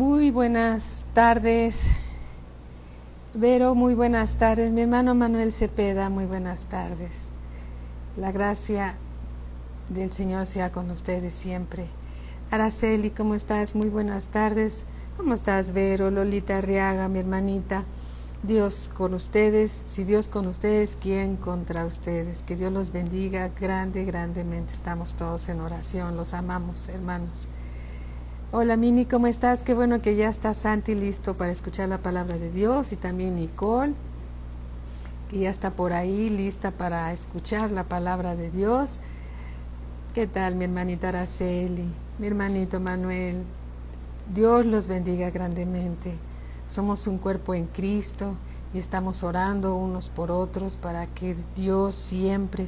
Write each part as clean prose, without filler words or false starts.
Muy buenas tardes, Vero, muy buenas tardes. Mi hermano Manuel Cepeda, muy buenas tardes. La gracia del Señor sea con ustedes siempre. Araceli, ¿cómo estás? Muy buenas tardes. ¿Cómo estás, Vero? Lolita Arriaga, mi hermanita. Dios con ustedes. Si Dios con ustedes, ¿quién contra ustedes? Que Dios los bendiga grandemente. Estamos todos en oración. Los amamos, hermanos. Hola Mini, ¿cómo estás? Qué bueno que ya está Santi listo para escuchar la palabra de Dios, y también Nicole, que ya está por ahí lista para escuchar la palabra de Dios. ¿Qué tal mi hermanita Araceli? Mi hermanito Manuel. Dios los bendiga grandemente. Somos un cuerpo en Cristo y estamos orando unos por otros para que Dios siempre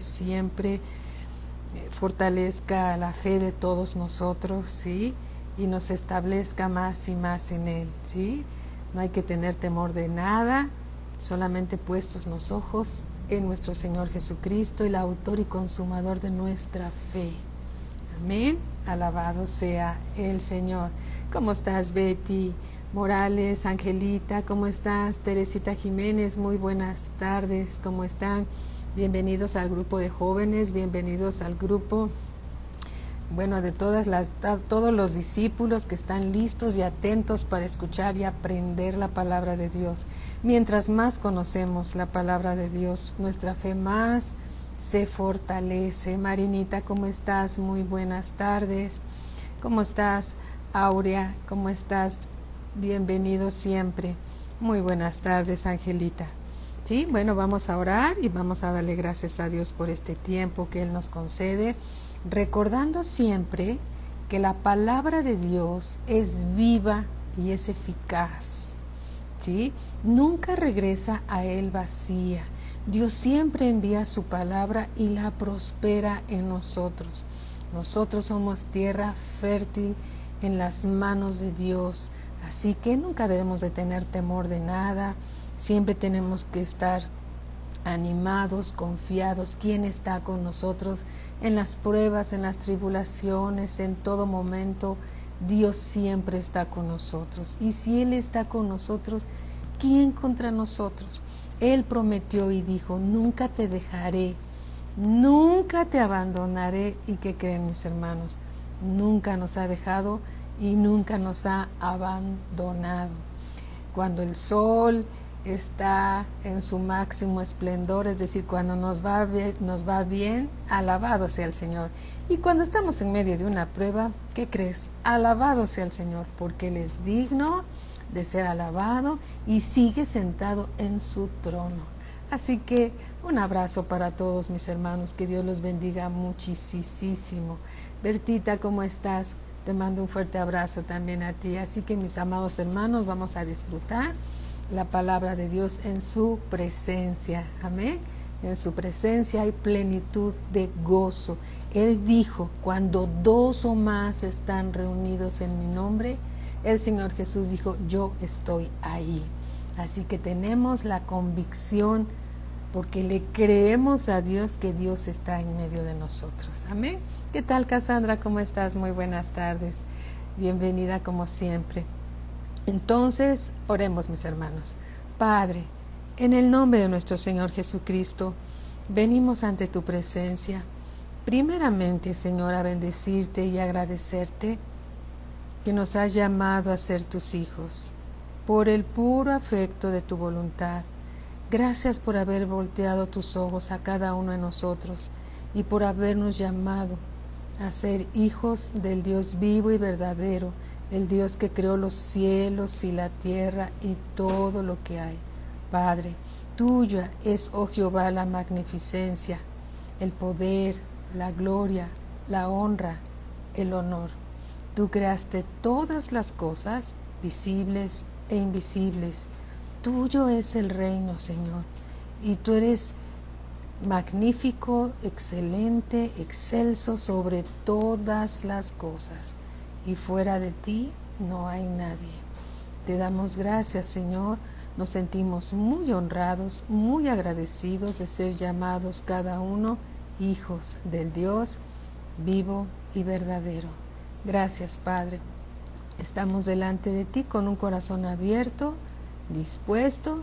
fortalezca la fe de todos nosotros, ¿sí? Y nos establezca más y más en Él, ¿sí? No hay que tener temor de nada, solamente puestos los ojos en nuestro Señor Jesucristo, el autor y consumador de nuestra fe. Amén. Alabado sea el Señor. ¿Cómo estás, Betty Morales, Angelita? ¿Cómo estás? Teresita Jiménez, muy buenas tardes. ¿Cómo están? Bienvenidos al grupo de jóvenes, bienvenidos al grupo, de todos los discípulos que están listos y atentos para escuchar y aprender la palabra de Dios. Mientras más conocemos la palabra de Dios, nuestra fe más se fortalece. Marinita, ¿cómo estás? Muy buenas tardes. ¿Cómo estás, Aurea? ¿Cómo estás? Bienvenido siempre. Muy buenas tardes, Angelita. Sí, vamos a orar y vamos a darle gracias a Dios por este tiempo que Él nos concede, recordando siempre que la palabra de Dios es viva y es eficaz, ¿sí? Nunca regresa a Él vacía. Dios siempre envía su palabra y la prospera en nosotros. Nosotros somos tierra fértil en las manos de Dios, así que nunca debemos de tener temor de nada. Siempre tenemos que estar animados, confiados. ¿Quién está con nosotros en las pruebas, en las tribulaciones, en todo momento? Dios siempre está con nosotros. Y si Él está con nosotros, ¿quién contra nosotros? Él prometió y dijo: nunca te dejaré, nunca te abandonaré. ¿Y qué creen, mis hermanos? Nunca nos ha dejado y nunca nos ha abandonado. Cuando el sol está en su máximo esplendor, es decir, cuando nos va bien, alabado sea el Señor. Y cuando estamos en medio de una prueba, ¿qué crees? Alabado sea el Señor, porque Él es digno de ser alabado y sigue sentado en su trono. Así que un abrazo para todos mis hermanos, que Dios los bendiga muchísimo. Bertita, ¿cómo estás? Te mando un fuerte abrazo también a ti. Así que, mis amados hermanos, vamos a disfrutar la palabra de Dios en su presencia. Amén. En su presencia hay plenitud de gozo. Él dijo: cuando dos o más están reunidos en mi nombre, el Señor Jesús dijo: yo estoy ahí. Así que tenemos la convicción, porque le creemos a Dios, que Dios está en medio de nosotros. Amén. ¿Qué tal, Cassandra? ¿Cómo estás? Muy buenas tardes. Bienvenida como siempre. Entonces, oremos, mis hermanos. Padre, en el nombre de nuestro Señor Jesucristo, venimos ante tu presencia. Primeramente, Señor, a bendecirte y agradecerte que nos has llamado a ser tus hijos, por el puro afecto de tu voluntad. Gracias por haber volteado tus ojos a cada uno de nosotros y por habernos llamado a ser hijos del Dios vivo y verdadero, el Dios que creó los cielos y la tierra y todo lo que hay. Padre, tuya es, oh Jehová, la magnificencia, el poder, la gloria, la honra, el honor. Tú creaste todas las cosas, visibles e invisibles. Tuyo es el reino, Señor, y tú eres magnífico, excelente, excelso sobre todas las cosas, y fuera de ti no hay nadie. Te damos gracias, Señor. Nos sentimos muy honrados, muy agradecidos de ser llamados cada uno hijos del Dios vivo y verdadero. Gracias, Padre. Estamos delante de ti con un corazón abierto, dispuesto,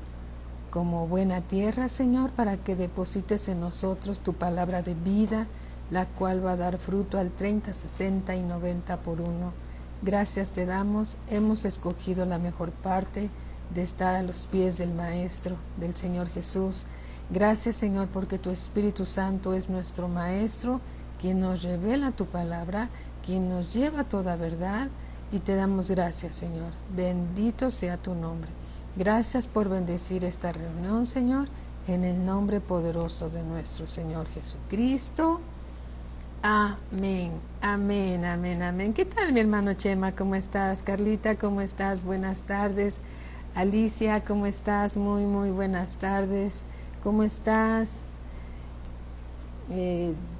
como buena tierra, Señor, para que deposites en nosotros tu palabra de vida, la cual va a dar fruto al 30, 60 y 90 por uno. Gracias te damos, hemos escogido la mejor parte de estar a los pies del Maestro, del Señor Jesús. Gracias, Señor, porque tu Espíritu Santo es nuestro Maestro, quien nos revela tu palabra, quien nos lleva a toda verdad, y te damos gracias, Señor. Bendito sea tu nombre. Gracias por bendecir esta reunión, Señor, en el nombre poderoso de nuestro Señor Jesucristo. Amén, amén, amén, amén. ¿Qué tal, mi hermano Chema? ¿Cómo estás? Carlita, ¿cómo estás? Buenas tardes. Alicia, ¿cómo estás? Muy, muy buenas tardes. ¿Cómo estás?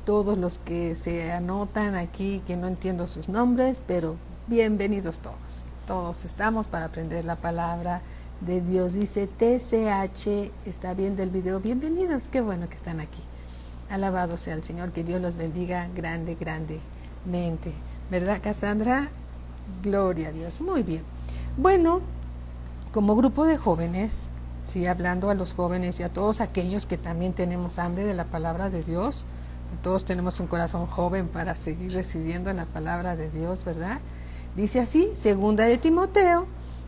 Todos los que se anotan aquí, que no entiendo sus nombres, pero bienvenidos todos. Todos estamos para aprender la palabra de Dios. Dice TCH, está viendo el video. Bienvenidos, qué bueno que están aquí. Alabado sea el Señor, que Dios los bendiga grandemente. ¿Verdad, Cassandra? Gloria a Dios. Muy bien. Bueno, como grupo de jóvenes, sí, hablando a los jóvenes y a todos aquellos que también tenemos hambre de la palabra de Dios, todos tenemos un corazón joven para seguir recibiendo la palabra de Dios, ¿verdad? Dice así, segunda de Timoteo,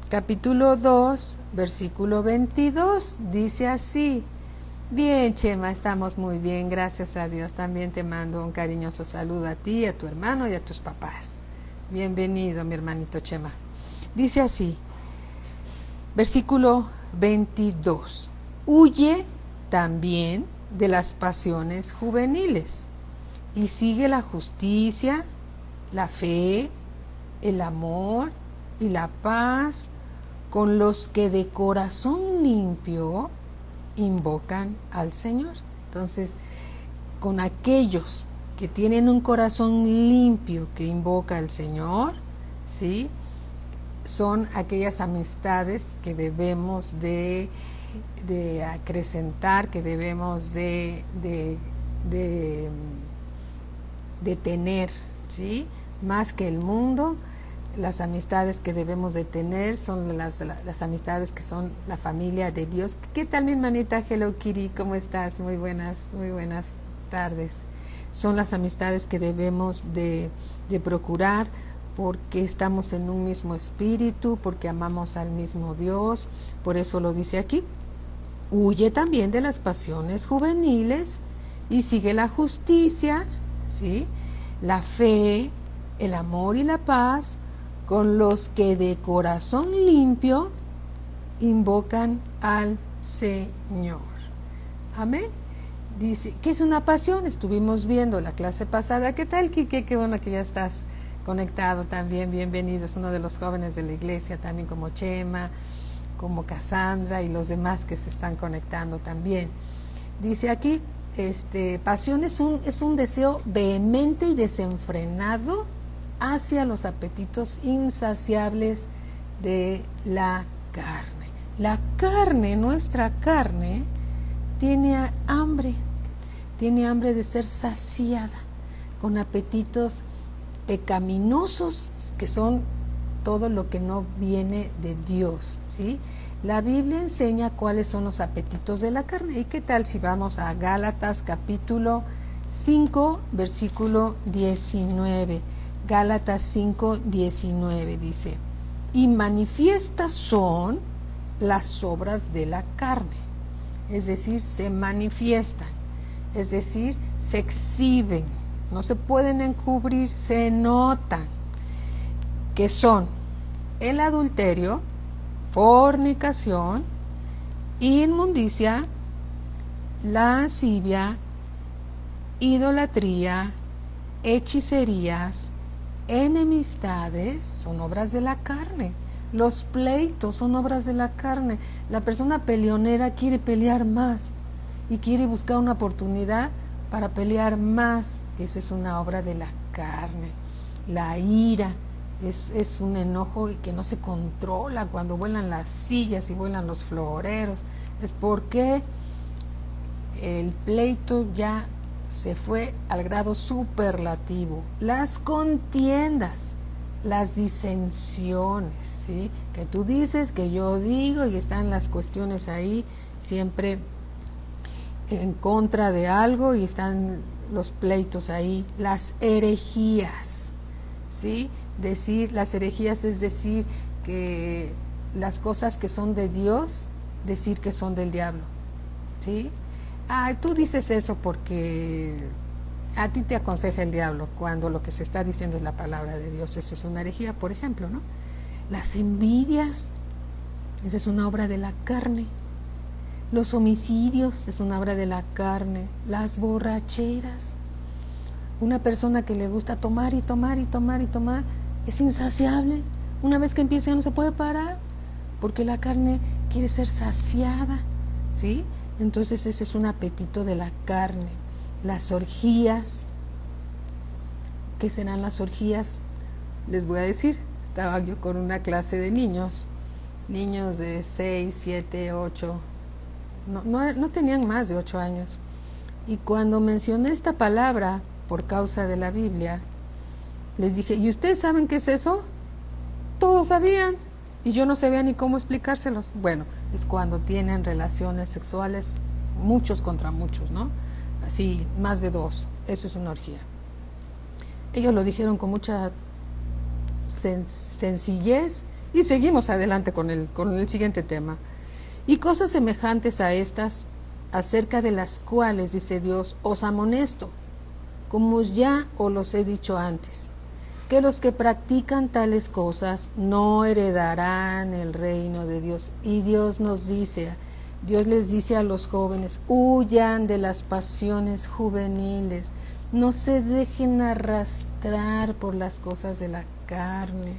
capítulo 2, versículo 22, dice así. Bien, Chema, estamos muy bien, gracias a Dios. También te mando un cariñoso saludo a ti, a tu hermano y a tus papás. Bienvenido, mi hermanito Chema. Dice así, versículo 22. Huye también de las pasiones juveniles y sigue la justicia, la fe, el amor y la paz con los que de corazón limpio invocan al Señor. Entonces, con aquellos que tienen un corazón limpio que invoca al Señor, ¿sí?, son aquellas amistades que debemos de acrecentar, que debemos de tener, ¿sí? Más que el mundo, las amistades que debemos de tener son las amistades que son la familia de Dios. ¿Qué tal, mi hermanita Hello Kitty? ¿Cómo estás? Muy buenas tardes. Son las amistades que debemos de procurar, porque estamos en un mismo espíritu, porque amamos al mismo Dios. Por eso lo dice aquí. Huye también de las pasiones juveniles y sigue la justicia, ¿sí?, la fe, el amor y la paz con los que de corazón limpio invocan al Señor. Amén. Dice, ¿qué es una pasión? Estuvimos viendo la clase pasada. ¿Qué tal, Quique? Qué bueno que ya estás conectado también. Bienvenidos, uno de los jóvenes de la iglesia, también como Chema, como Cassandra y los demás que se están conectando también. Dice aquí, pasión es un deseo vehemente y desenfrenado hacia los apetitos insaciables de la carne. La carne, nuestra carne, tiene hambre de ser saciada con apetitos pecaminosos, que son todo lo que no viene de Dios, ¿sí? La Biblia enseña cuáles son los apetitos de la carne. ¿Y qué tal si vamos a Gálatas capítulo 5, versículo 19? Gálatas 5, 19 dice, y manifiestas son las obras de la carne. Es decir, se manifiestan, es decir, se exhiben, no se pueden encubrir, se notan, que son el adulterio, fornicación, inmundicia, lascivia, idolatría, hechicerías, enemistades, son obras de la carne. Los pleitos son obras de la carne. La persona peleonera quiere pelear más y quiere buscar una oportunidad para pelear más. Esa es una obra de la carne. La ira es un enojo que no se controla cuando vuelan las sillas y vuelan los floreros. Es porque el pleito ya se fue al grado superlativo. Las contiendas, las disensiones, ¿sí? Que tú dices, que yo digo, y están las cuestiones ahí siempre en contra de algo, y están los pleitos ahí, las herejías, ¿sí? Las herejías es decir que las cosas que son de Dios, decir que son del diablo, ¿sí? Tú dices eso porque a ti te aconseja el diablo, cuando lo que se está diciendo es la palabra de Dios. Eso es una herejía, por ejemplo, ¿no? Las envidias, esa es una obra de la carne. Los homicidios, es una obra de la carne. Las borracheras, una persona que le gusta tomar y tomar y tomar y tomar, es insaciable. Una vez que empieza ya no se puede parar, porque la carne quiere ser saciada, ¿sí? Entonces ese es un apetito de la carne. Las orgías, ¿qué serán las orgías? Les voy a decir, estaba yo con una clase de niños de 6, 7, 8, no tenían más de 8 años. Y cuando mencioné esta palabra por causa de la Biblia, les dije, ¿y ustedes saben qué es eso? Todos sabían, y yo no sabía ni cómo explicárselos. Bueno, es cuando tienen relaciones sexuales, muchos contra muchos, ¿no? Así, más de 2, eso es una orgía. Ellos lo dijeron con mucha sencillez y seguimos adelante con el siguiente tema. Y cosas semejantes a estas, acerca de las cuales, dice Dios, os amonesto, como ya os los he dicho antes, que los que practican tales cosas no heredarán el reino de Dios. Y Dios les dice a los jóvenes, huyan de las pasiones juveniles, no se dejen arrastrar por las cosas de la carne,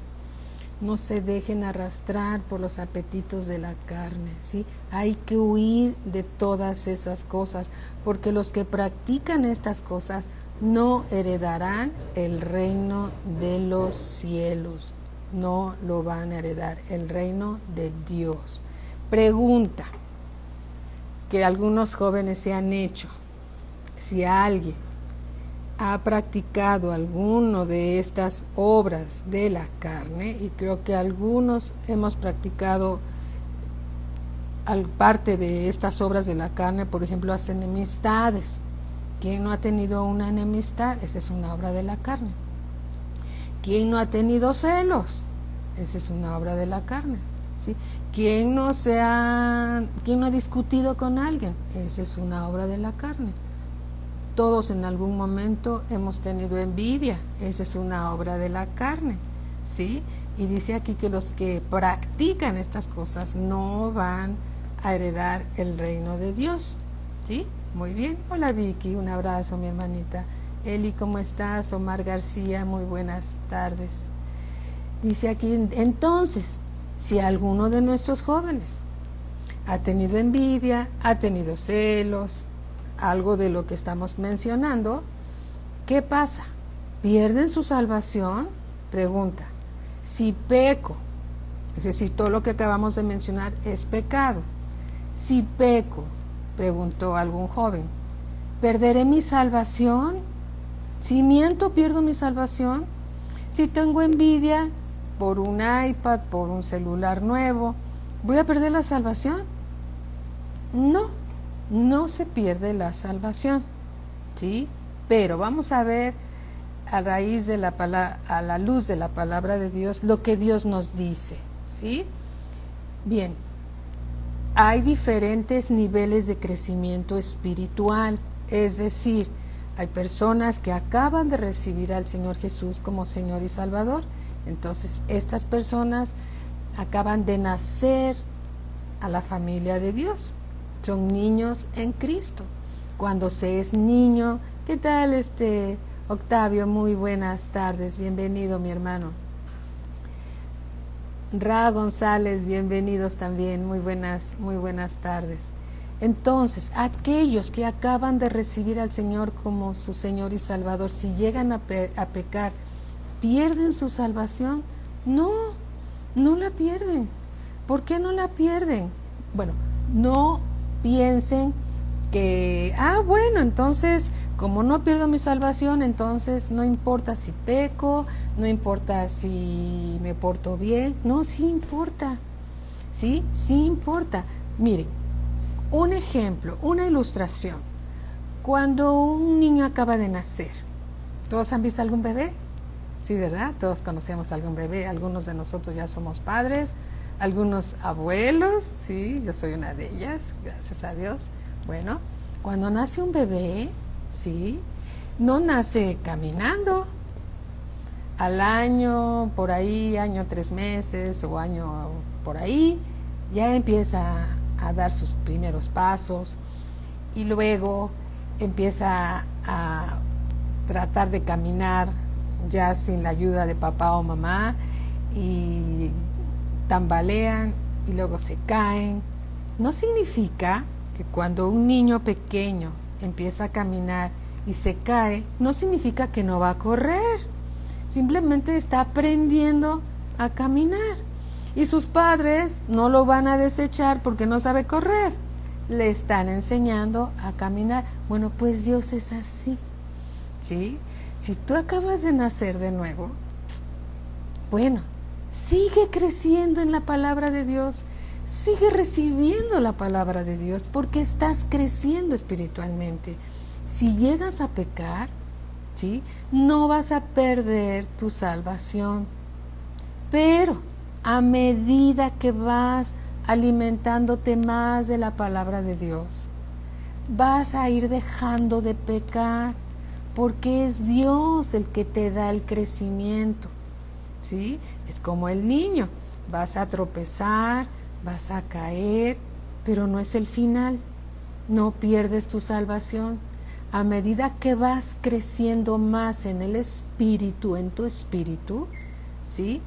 no se dejen arrastrar por los apetitos de la carne, ¿sí? Hay que huir de todas esas cosas, porque los que practican estas cosas no heredarán el reino de los cielos, no lo van a heredar, el reino de Dios. Pregunta que algunos jóvenes se han hecho: si alguien ha practicado alguno de estas obras de la carne, y creo que algunos hemos practicado parte de estas obras de la carne, por ejemplo, las enemistades. ¿Quién no ha tenido una enemistad? Esa es una obra de la carne. ¿Quién no ha tenido celos? Esa es una obra de la carne, ¿sí? ¿Quién no ha discutido con alguien? Esa es una obra de la carne. Todos en algún momento hemos tenido envidia, esa es una obra de la carne, ¿sí? Y dice aquí que los que practican estas cosas no van a heredar el reino de Dios, ¿sí? Muy bien. Hola Vicky, un abrazo mi hermanita. Eli, ¿cómo estás? Omar García, muy buenas tardes. Dice aquí, entonces, si alguno de nuestros jóvenes ha tenido envidia, ha tenido celos, algo de lo que estamos mencionando, ¿qué pasa? ¿Pierden su salvación? Pregunta. Si peco, es decir, todo lo que acabamos de mencionar es pecado. Si peco, preguntó algún joven, ¿perderé mi salvación? Si miento, ¿pierdo mi salvación? Si tengo envidia por un iPad, por un celular nuevo, ¿voy a perder la salvación? No se pierde la salvación, ¿sí? Pero vamos a ver a la luz de la palabra de Dios lo que Dios nos dice, ¿sí? Bien, hay diferentes niveles de crecimiento espiritual, es decir, hay personas que acaban de recibir al Señor Jesús como Señor y Salvador. Entonces, estas personas acaban de nacer a la familia de Dios. Son niños en Cristo. Cuando se es niño, ¿qué tal Octavio? Muy buenas tardes, bienvenido mi hermano. Ra González, bienvenidos también, muy buenas tardes. Entonces, aquellos que acaban de recibir al Señor como su Señor y Salvador, si llegan a pecar, ¿pierden su salvación? No la pierden. ¿Por qué no la pierden? Bueno, no piensen bueno, entonces, como no pierdo mi salvación, entonces no importa si peco, no importa si me porto bien. No, sí importa, ¿sí? Sí importa. Miren, un ejemplo, una ilustración. Cuando un niño acaba de nacer, ¿todos han visto algún bebé? Sí, ¿verdad? Todos conocemos algún bebé, algunos de nosotros ya somos padres, algunos abuelos, sí, yo soy una de ellas, gracias a Dios. Bueno, cuando nace un bebé, sí, no nace caminando. Al año, por ahí, año 3 meses o año por ahí, ya empieza a dar sus primeros pasos y luego empieza a tratar de caminar ya sin la ayuda de papá o mamá y tambalean y luego se caen. No significa que cuando un niño pequeño empieza a caminar y se cae, no significa que no va a correr. Simplemente está aprendiendo a caminar. Y sus padres no lo van a desechar porque no sabe correr. Le están enseñando a caminar. Bueno, pues Dios es así, ¿sí? Si tú acabas de nacer de nuevo, bueno, sigue creciendo en la palabra de Dios, sigue recibiendo la palabra de Dios porque estás creciendo espiritualmente. Si llegas a pecar, ¿sí?, no vas a perder tu salvación, pero a medida que vas alimentándote más de la palabra de Dios, vas a ir dejando de pecar, porque es Dios el que te da el crecimiento, ¿sí? Es como el niño, vas a tropezar, vas a caer, pero no es el final, no pierdes tu salvación. A medida que vas creciendo más en el espíritu, en tu espíritu, ¿sí?,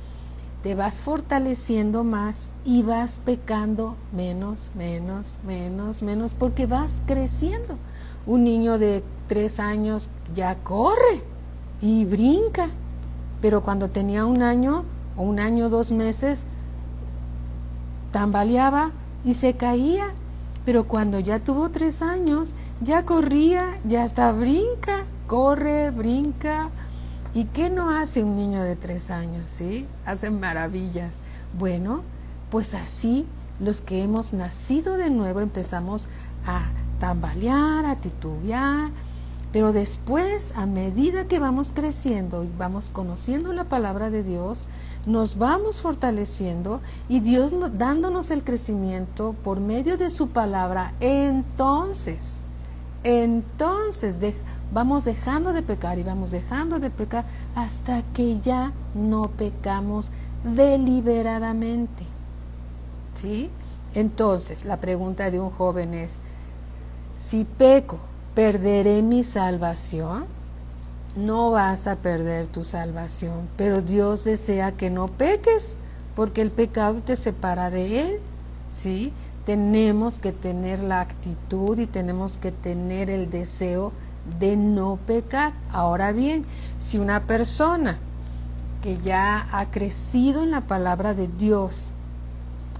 te vas fortaleciendo más y vas pecando menos, porque vas creciendo. Un niño de 3 años ya corre y brinca, pero cuando tenía 1 año o 1 año, 2 meses, tambaleaba y se caía. Pero cuando ya tuvo 3 años, ya corría, ya hasta brinca, corre, brinca. ¿Y qué no hace un niño de 3 años? ¿Sí? Hace maravillas. Bueno, pues así los que hemos nacido de nuevo empezamos a tambalear, a titubear, pero después, a medida que vamos creciendo y vamos conociendo la palabra de Dios, nos vamos fortaleciendo y Dios dándonos el crecimiento por medio de su palabra, entonces vamos dejando de pecar y vamos dejando de pecar hasta que ya no pecamos deliberadamente, ¿sí? Entonces, la pregunta de un joven es, si peco, ¿perderé mi salvación? No vas a perder tu salvación, pero Dios desea que no peques, porque el pecado te separa de Él, ¿sí? Tenemos que tener la actitud y tenemos que tener el deseo de no pecar. Ahora bien, si una persona que ya ha crecido en la palabra de Dios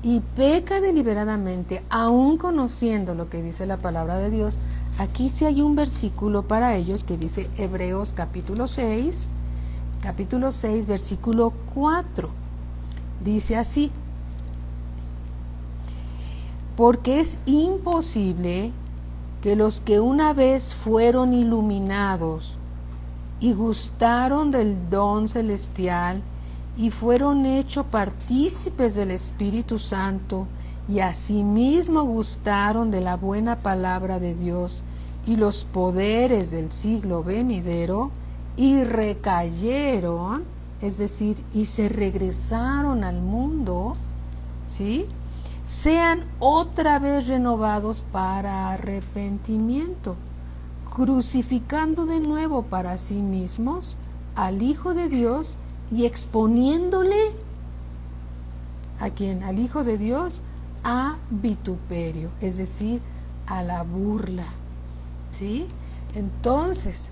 y peca deliberadamente, aún conociendo lo que dice la palabra de Dios, aquí sí hay un versículo para ellos que dice Hebreos capítulo 6, versículo 4. Dice así: porque es imposible que los que una vez fueron iluminados y gustaron del don celestial y fueron hechos partícipes del Espíritu Santo y asimismo gustaron de la buena palabra de Dios y los poderes del siglo venidero, y recayeron, es decir, y se regresaron al mundo, ¿sí?, sean otra vez renovados para arrepentimiento, crucificando de nuevo para sí mismos al Hijo de Dios y exponiéndole, ¿a quién? Al Hijo de Dios, a vituperio, es decir, a la burla, ¿sí? Entonces,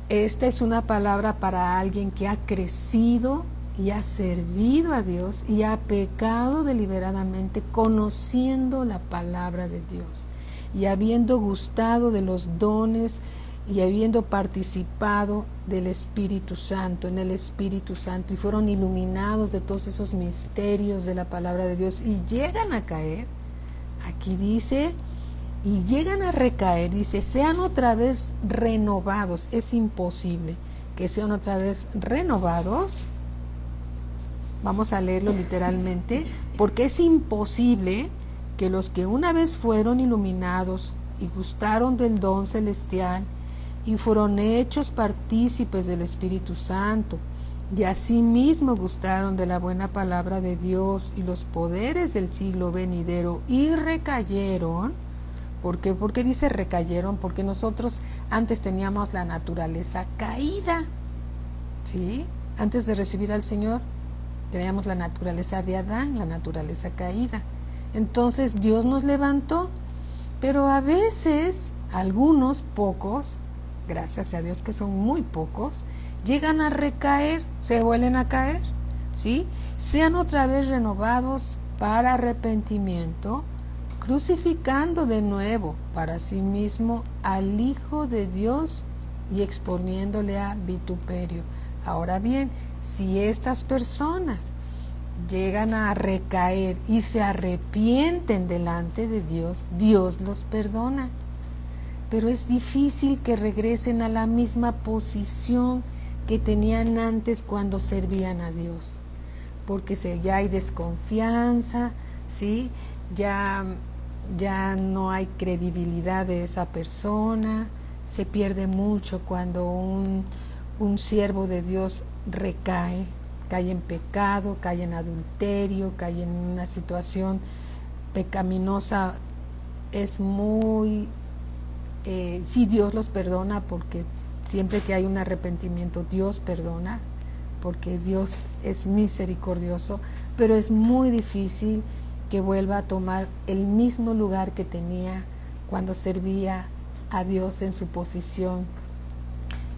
esta es una palabra para alguien que ha crecido y ha servido a Dios y ha pecado deliberadamente conociendo la palabra de Dios. y habiendo gustado de los dones y habiendo participado del Espíritu Santo, en el Espíritu Santo, y fueron iluminados de todos esos misterios de la palabra de Dios, y llegan a caer, aquí dice, y llegan a recaer, dice, sean otra vez renovados. Es imposible que sean otra vez renovados. Vamos a leerlo literalmente, porque es imposible que los que una vez fueron iluminados y gustaron del don celestial y fueron hechos partícipes del Espíritu Santo, y asimismo gustaron de la buena palabra de Dios y los poderes del siglo venidero y recayeron. ¿Por qué? Porque dice recayeron, porque nosotros antes teníamos la naturaleza caída, ¿sí? Antes de recibir al Señor teníamos la naturaleza de Adán, la naturaleza caída. Entonces Dios nos levantó, pero a veces algunos, pocos, gracias a Dios que son muy pocos, llegan a recaer, se vuelven a caer, ¿sí? Sean otra vez renovados para arrepentimiento, crucificando de nuevo para sí mismo al Hijo de Dios y exponiéndole a vituperio. Ahora bien, si estas personas llegan a recaer y se arrepienten delante de Dios, Dios los perdona. Pero es difícil que regresen a la misma posición que tenían antes cuando servían a Dios, porque ya hay desconfianza, ¿sí? Ya no hay credibilidad de esa persona, se pierde mucho cuando un siervo de Dios recae, cae en pecado, cae en adulterio, cae en una situación pecaminosa. Es muy... sí, Dios los perdona, porque siempre que hay un arrepentimiento Dios perdona, porque Dios es misericordioso, pero es muy difícil que vuelva a tomar el mismo lugar que tenía cuando servía a Dios en su posición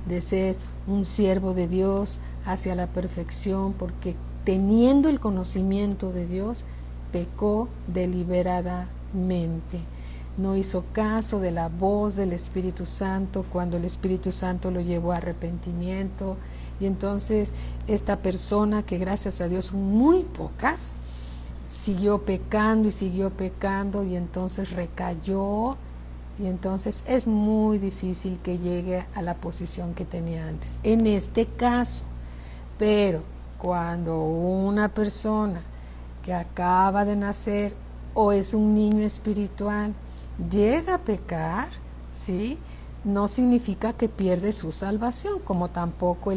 de ser un siervo de Dios hacia la perfección, porque teniendo el conocimiento de Dios, pecó deliberadamente. No hizo caso de la voz del Espíritu Santo cuando el Espíritu Santo lo llevó a arrepentimiento. Y entonces esta persona, que gracias a Dios son muy pocas, siguió pecando y entonces recayó. Y entonces es muy difícil que llegue a la posición que tenía antes, en este caso. Pero cuando una persona que acaba de nacer o es un niño espiritual llega a pecar, ¿sí?, no significa que pierde su salvación, como tampoco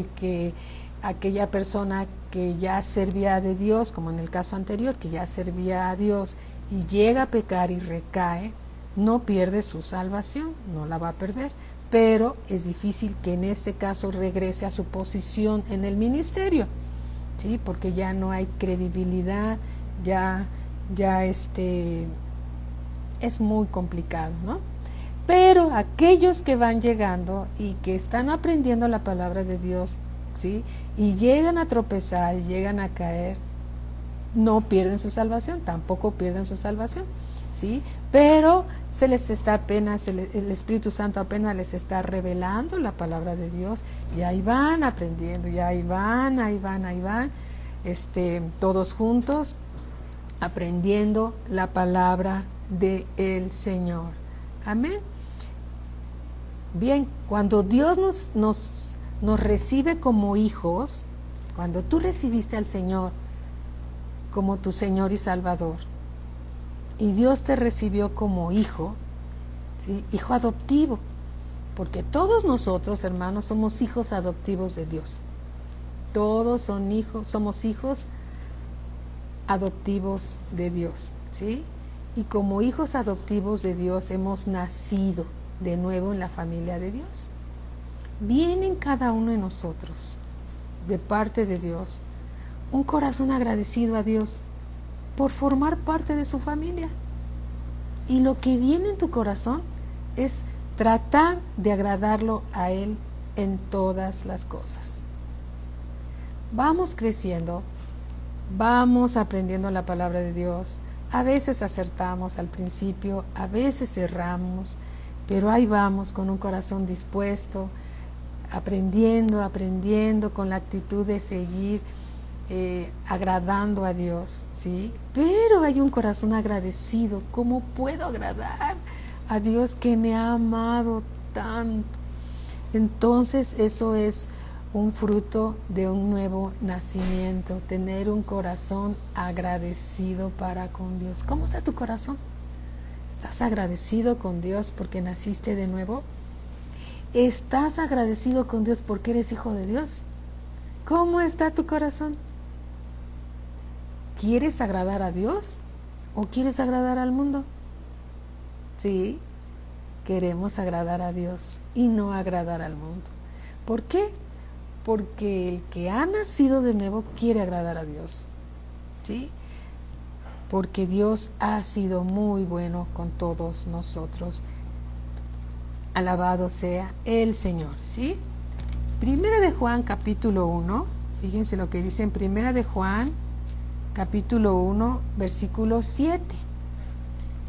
aquella persona que ya servía de Dios, como en el caso anterior, que ya servía a Dios y llega a pecar y recae, no pierde su salvación, no la va a perder, pero es difícil que en este caso regrese a su posición en el ministerio, ¿sí?, porque ya no hay credibilidad, ya es muy complicado, ¿no? Pero aquellos que van llegando y que están aprendiendo la palabra de Dios, ¿sí?, y llegan a tropezar y llegan a caer, no pierden su salvación, tampoco pierden su salvación, ¿sí? Pero se les está apenas, el Espíritu Santo apenas les está revelando la palabra de Dios, y ahí van aprendiendo, y ahí van, todos juntos aprendiendo la palabra del Señor. Amén. Bien, cuando Dios nos recibe como hijos, cuando tú recibiste al Señor como tu Señor y Salvador, y Dios te recibió como hijo, ¿sí?, hijo adoptivo, porque todos nosotros, hermanos, somos hijos adoptivos de Dios. Todos somos hijos adoptivos de Dios, ¿sí? Y como hijos adoptivos de Dios hemos nacido de nuevo en la familia de Dios. Viene en cada uno de nosotros, de parte de Dios, un corazón agradecido a Dios por formar parte de su familia. Y lo que viene en tu corazón es tratar de agradarlo a Él en todas las cosas. Vamos creciendo, vamos aprendiendo la palabra de Dios, A veces acertamos al principio, a veces erramos, pero ahí vamos con un corazón dispuesto, aprendiendo con la actitud de seguir agradando a Dios, ¿sí? Pero hay un corazón agradecido. ¿Cómo puedo agradar a Dios que me ha amado tanto? Entonces eso es un fruto de un nuevo nacimiento, tener un corazón agradecido para con Dios. ¿Cómo está tu corazón? ¿Estás agradecido con Dios porque naciste de nuevo? ¿Estás agradecido con Dios porque eres hijo de Dios? ¿Cómo está tu corazón? ¿Quieres agradar a Dios o quieres agradar al mundo? Sí, queremos agradar a Dios y no agradar al mundo. ¿Por qué? Porque el que ha nacido de nuevo quiere agradar a Dios. ¿Sí? Porque Dios ha sido muy bueno con todos nosotros. Alabado sea el Señor. ¿Sí? Primera de Juan capítulo 1, fíjense lo que dice en Primera de Juan capítulo 1 versículo 7.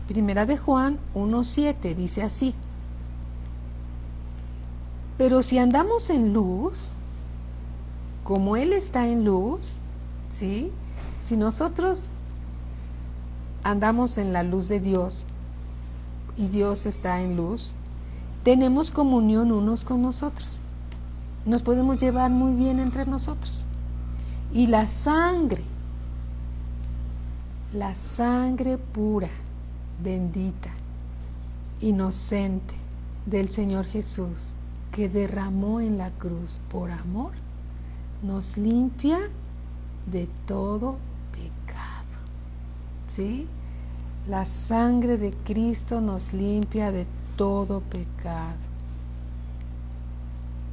Primera de Juan 1:7 dice así: pero si andamos en luz, como Él está en luz, ¿sí? Si nosotros andamos en la luz de Dios y Dios está en luz, tenemos comunión unos con nosotros. Nos podemos llevar muy bien entre nosotros. Y la sangre pura, bendita, inocente del Señor Jesús, que derramó en la cruz por amor, nos limpia de todo pecado. ¿Sí? La sangre de Cristo nos limpia de todo pecado.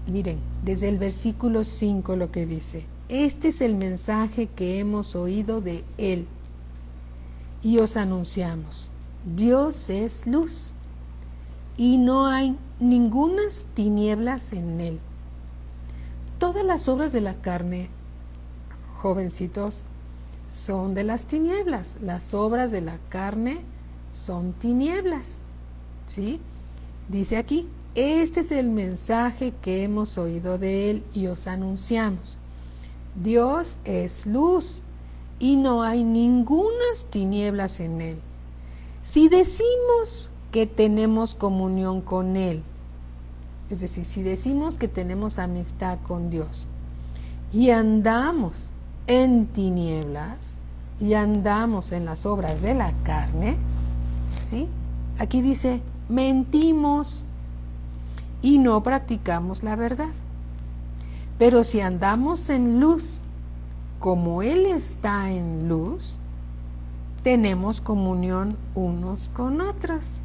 Miren, desde el versículo 5 lo que dice: este es el mensaje que hemos oído de Él y os anunciamos: Dios es luz y no hay ningunas tinieblas en Él. Todas las obras de la carne, jovencitos, son de las tinieblas. Las obras de la carne son tinieblas. ¿Sí? Dice aquí: este es el mensaje que hemos oído de Él y os anunciamos: Dios es luz y no hay ningunas tinieblas en Él. Si decimos que tenemos comunión con Él, es decir, si decimos que tenemos amistad con Dios y andamos en tinieblas y andamos en las obras de la carne, ¿sí? Aquí dice: mentimos y no practicamos la verdad. Pero si andamos en luz, como Él está en luz, tenemos comunión unos con otros.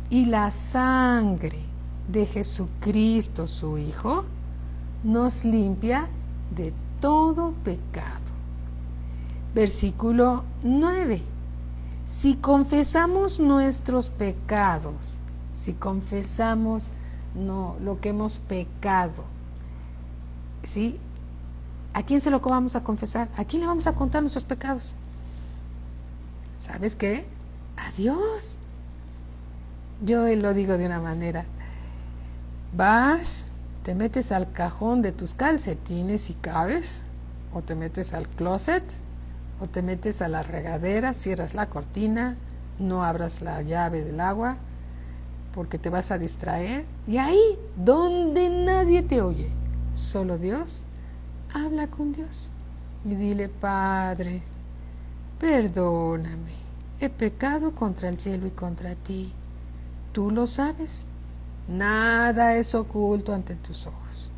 Y la sangre de Jesucristo, su Hijo, nos limpia de todo pecado. Versículo 9. Si confesamos nuestros pecados, si confesamos lo que hemos pecado, ¿sí? ¿A quién se lo vamos a confesar? ¿A quién le vamos a contar nuestros pecados? ¿Sabes qué? A Dios. Yo lo digo de una manera: vas, te metes al cajón de tus calcetines si cabes, o te metes al closet, o te metes a la regadera, cierras la cortina, no abras la llave del agua porque te vas a distraer, y ahí donde nadie te oye, solo Dios, habla con Dios y dile: Padre, perdóname, he pecado contra el cielo y contra ti. Tú lo sabes, nada es oculto ante tus ojos,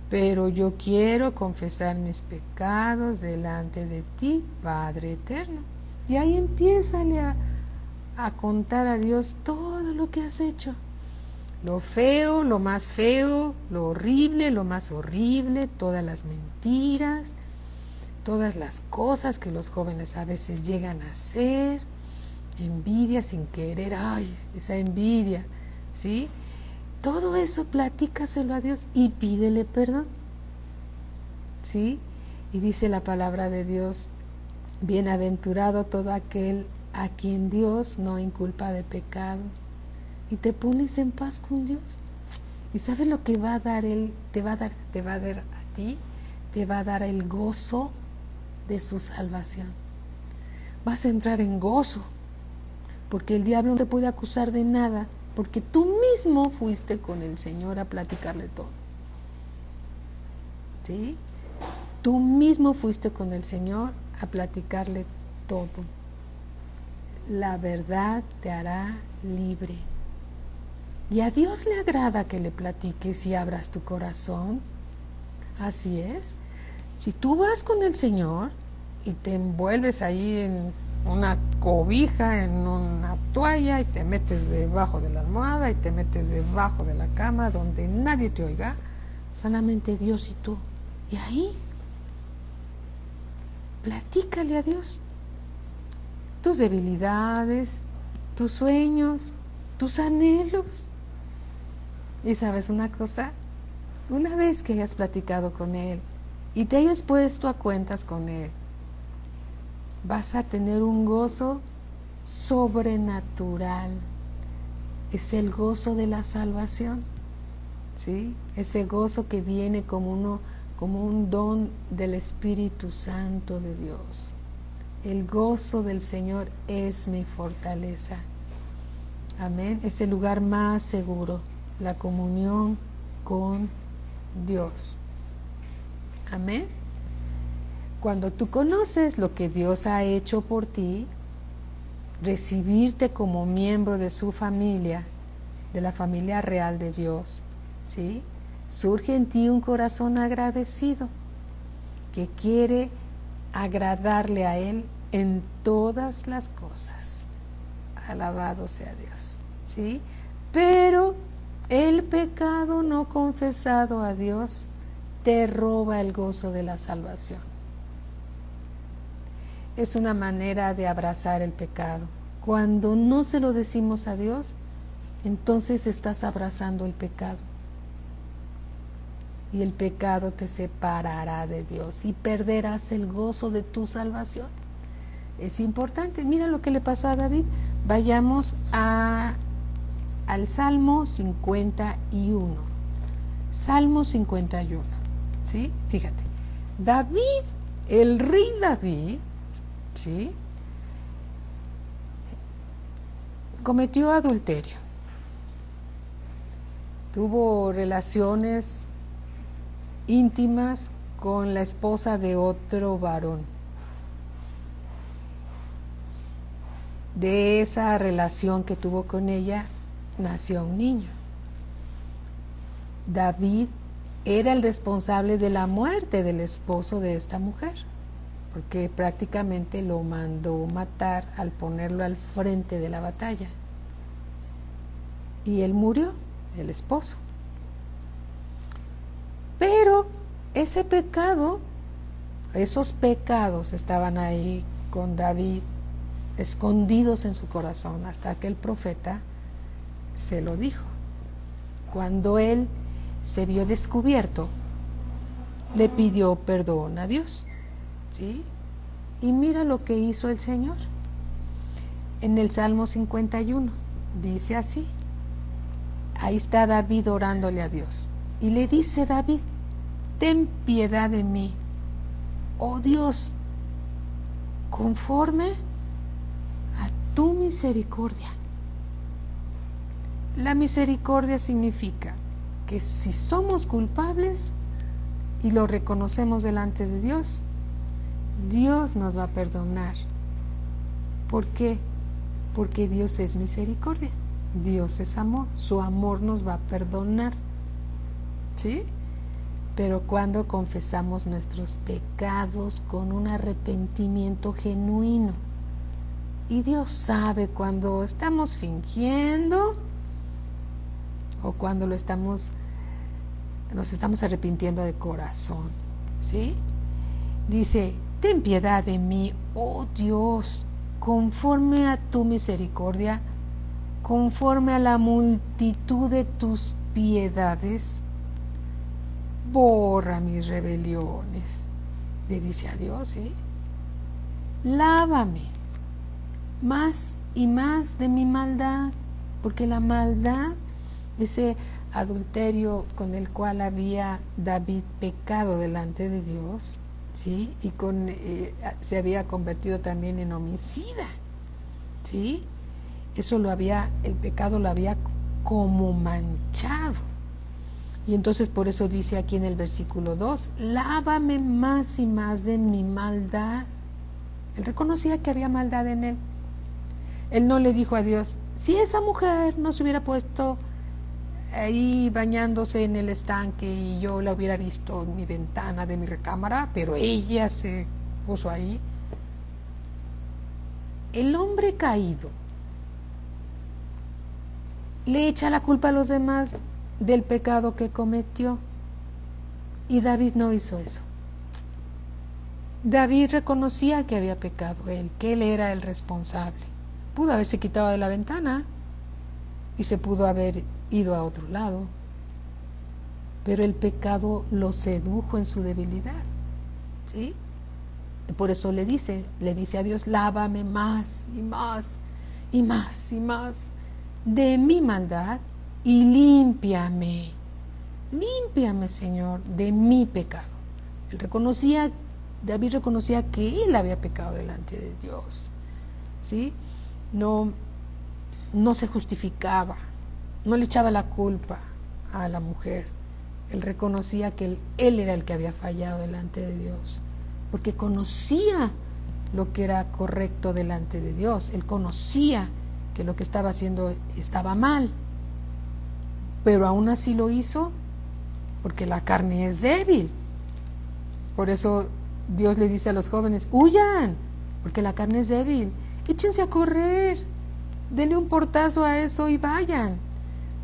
pero yo quiero confesar mis pecados delante de ti, Padre eterno. Y ahí empiézale a contar a Dios todo lo que has hecho. Lo feo, lo más feo, lo horrible, lo más horrible, todas las mentiras, todas las cosas que los jóvenes a veces llegan a hacer, envidia sin querer, ay, esa envidia, ¿sí? Todo eso platícaselo a Dios y pídele perdón, ¿sí? Y dice la palabra de Dios: bienaventurado todo aquel a quien Dios no inculpa de pecado, y te pones en paz con Dios. ¿Y sabes lo que va a dar Él? Te va a dar a ti, te va a dar el gozo de su salvación. Vas a entrar en gozo, porque el diablo no te puede acusar de nada, porque tú mismo fuiste con el Señor a platicarle todo. ¿Sí? Tú mismo fuiste con el Señor a platicarle todo. La verdad te hará libre. Y a Dios le agrada que le platiques y abras tu corazón. Así es. Si tú vas con el Señor y te envuelves ahí en una cobija, en una toalla, y te metes debajo de la almohada y te metes debajo de la cama donde nadie te oiga, solamente Dios y tú. Y ahí, platícale a Dios tus debilidades, tus sueños, tus anhelos. Y sabes una cosa, una vez que hayas platicado con Él y te hayas puesto a cuentas con Él, vas a tener un gozo sobrenatural. Es el gozo de la salvación, ¿sí? Ese gozo que viene como un don del Espíritu Santo de Dios. El gozo del Señor es mi fortaleza. Amén. Es el lugar más seguro, la comunión con Dios. Amén. Cuando tú conoces lo que Dios ha hecho por ti, recibirte como miembro de su familia, de la familia real de Dios, ¿sí? Surge en ti un corazón agradecido que quiere agradarle a Él en todas las cosas. Alabado sea Dios, ¿sí? Pero el pecado no confesado a Dios te roba el gozo de la salvación. Es una manera de abrazar el pecado. Cuando no se lo decimos a Dios, entonces estás abrazando el pecado. Y el pecado te separará de Dios y perderás el gozo de tu salvación. Es importante. Mira lo que le pasó a David. Vayamos al Salmo 51. Salmo 51. ¿Sí? Fíjate. David, el rey David, ¿sí?, cometió adulterio. Tuvo relaciones íntimas con la esposa de otro varón. De esa relación que tuvo con ella nació un niño. David era el responsable de la muerte del esposo de esta mujer, porque prácticamente lo mandó matar al ponerlo al frente de la batalla. Y él murió, el esposo. Pero ese pecado, esos pecados estaban ahí con David, escondidos en su corazón, hasta que el profeta se lo dijo. Cuando él se vio descubierto, le pidió perdón a Dios, ¿sí? Y mira lo que hizo el Señor. En el Salmo 51 dice así. Ahí está David orándole a Dios. Y le dice David: ten piedad de mí, oh Dios, conforme a tu misericordia. La misericordia significa que si somos culpables y lo reconocemos delante de Dios, Dios nos va a perdonar. ¿Por qué? Porque Dios es misericordia, Dios es amor, su amor nos va a perdonar, ¿sí? Pero cuando confesamos nuestros pecados con un arrepentimiento genuino, y Dios sabe cuando estamos fingiendo o cuando nos estamos arrepintiendo de corazón, ¿sí? Dice: ten piedad de mí, oh Dios, conforme a tu misericordia, conforme a la multitud de tus piedades, borra mis rebeliones. Le dice a Dios, ¿sí? Lávame, más y más de mi maldad, porque la maldad, ese adulterio con el cual había David pecado delante de Dios, ¿sí? Y se había convertido también en homicida, ¿sí? El pecado lo había como manchado. Y entonces por eso dice aquí en el versículo 2, lávame más y más de mi maldad. Él reconocía que había maldad en él. Él no le dijo a Dios, si esa mujer no se hubiera puesto ahí bañándose en el estanque y yo la hubiera visto en mi ventana de mi recámara, pero ella se puso ahí. El hombre caído le echa la culpa a los demás del pecado que cometió. Y David no hizo eso. David reconocía que había pecado él, que él era el responsable. Pudo haberse quitado de la ventana y se pudo haber ido a otro lado, pero el pecado lo sedujo en su debilidad, ¿sí? Por eso le dice a Dios, lávame más y más y más y más de mi maldad y límpiame, Señor, de mi pecado. David reconocía que él había pecado delante de Dios, ¿sí? No se justificaba, no le echaba la culpa a la mujer. Él reconocía que él era el que había fallado delante de Dios, porque conocía lo que era correcto delante de Dios. Él conocía que lo que estaba haciendo estaba mal, pero aún así lo hizo porque la carne es débil. Por eso Dios le dice a los jóvenes, huyan, porque la carne es débil, échense a correr, denle un portazo a eso y vayan,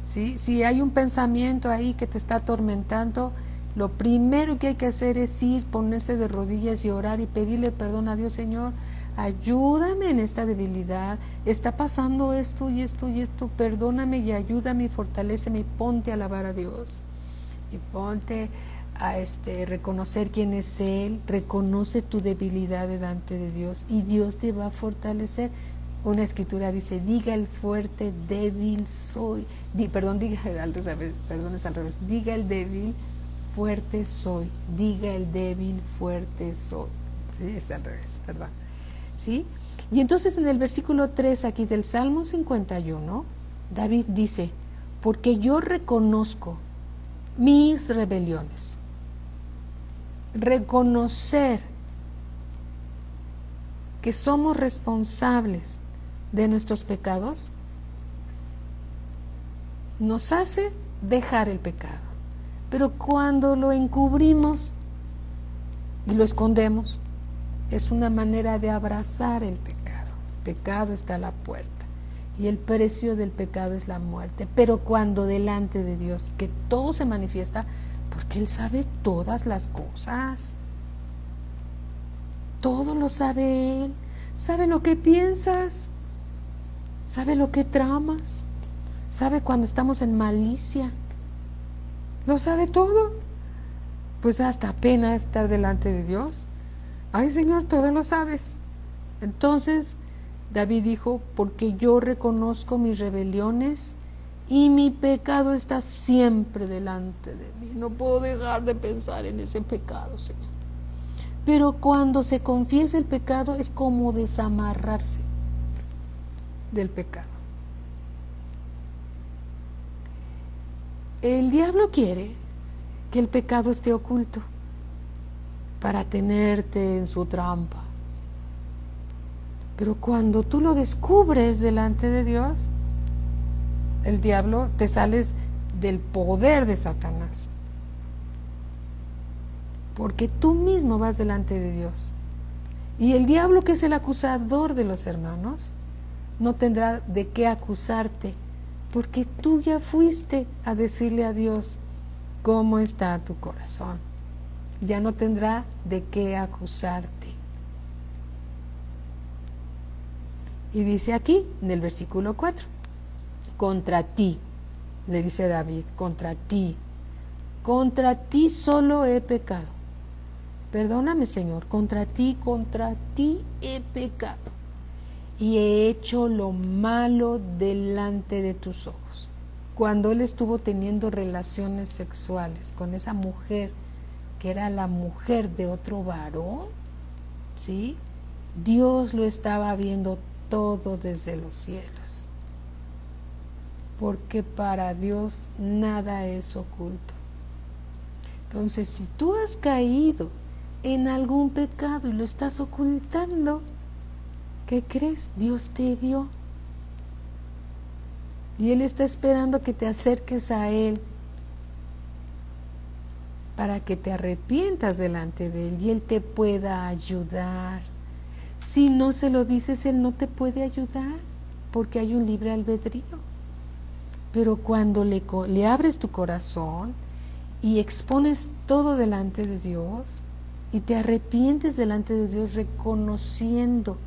¿sí? Si hay un pensamiento ahí que te está atormentando, lo primero que hay que hacer es ir, ponerse de rodillas y orar y pedirle perdón a Dios. Señor, ayúdame en esta debilidad, está pasando esto y esto y esto, perdóname y ayúdame y fortaléceme, y ponte a alabar a Dios y ponte a reconocer quién es Él. Reconoce tu debilidad delante de Dios y Dios te va a fortalecer. Una escritura dice, diga el fuerte, débil soy. Diga el débil, fuerte soy. Diga el débil, fuerte soy. Sí, es al revés, perdón. ¿Sí? Y entonces en el versículo 3 aquí del Salmo 51, David dice, porque yo reconozco mis rebeliones. Reconocer que somos responsables de nuestros pecados nos hace dejar el pecado. Pero cuando lo encubrimos y lo escondemos, es una manera de abrazar el pecado. El pecado está a la puerta y el precio del pecado es la muerte. Pero cuando delante de Dios, que todo se manifiesta, porque Él sabe todas las cosas, todo lo sabe Él, sabe lo que piensas, sabe lo que tramas, sabe cuando estamos en malicia, lo sabe todo. Pues hasta pena estar delante de Dios. Ay, Señor, todo lo sabes. Entonces David dijo, porque yo reconozco mis rebeliones y mi pecado está siempre delante de mí. No puedo dejar de pensar en ese pecado, Señor. Pero cuando se confiesa el pecado es como desamarrarse del pecado. El diablo quiere que el pecado esté oculto para tenerte en su trampa. Pero cuando tú lo descubres delante de Dios, el diablo, te sales del poder de Satanás. Porque tú mismo vas delante de Dios. Y el diablo, que es el acusador de los hermanos, no tendrá de qué acusarte, porque tú ya fuiste a decirle a Dios cómo está tu corazón. Ya no tendrá de qué acusarte. Y dice aquí, en el versículo 4, contra ti, le dice David, contra ti solo he pecado. Perdóname, Señor, contra ti he pecado. y he hecho lo malo delante de tus ojos. Cuando él estuvo teniendo relaciones sexuales con esa mujer, que era la mujer de otro varón, ¿sí? Dios lo estaba viendo todo desde los cielos, porque para Dios nada es oculto. Entonces, si tú has caído en algún pecado y lo estás ocultando, ¿qué crees? Dios te vio. Y Él está esperando que te acerques a Él para que te arrepientas delante de Él y Él te pueda ayudar. Si no se lo dices, Él no te puede ayudar porque hay un libre albedrío. Pero cuando le abres tu corazón y expones todo delante de Dios y te arrepientes delante de Dios reconociendo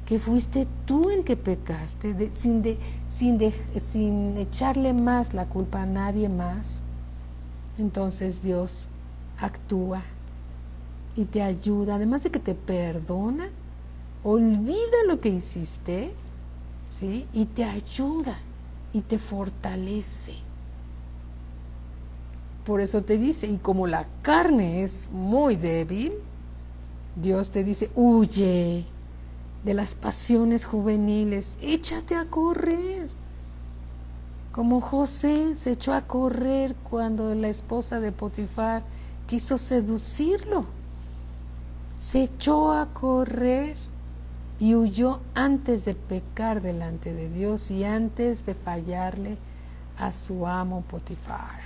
que fuiste tú el que pecaste, sin echarle más la culpa a nadie más, entonces Dios actúa y te ayuda, además de que te perdona, olvida lo que hiciste, ¿sí? Y te ayuda y te fortalece. Por eso te dice, y como la carne es muy débil, Dios te dice, huye de las pasiones juveniles, échate a correr. Como José se echó a correr cuando la esposa de Potifar quiso seducirlo. Se echó a correr y huyó antes de pecar delante de Dios y antes de fallarle a su amo Potifar.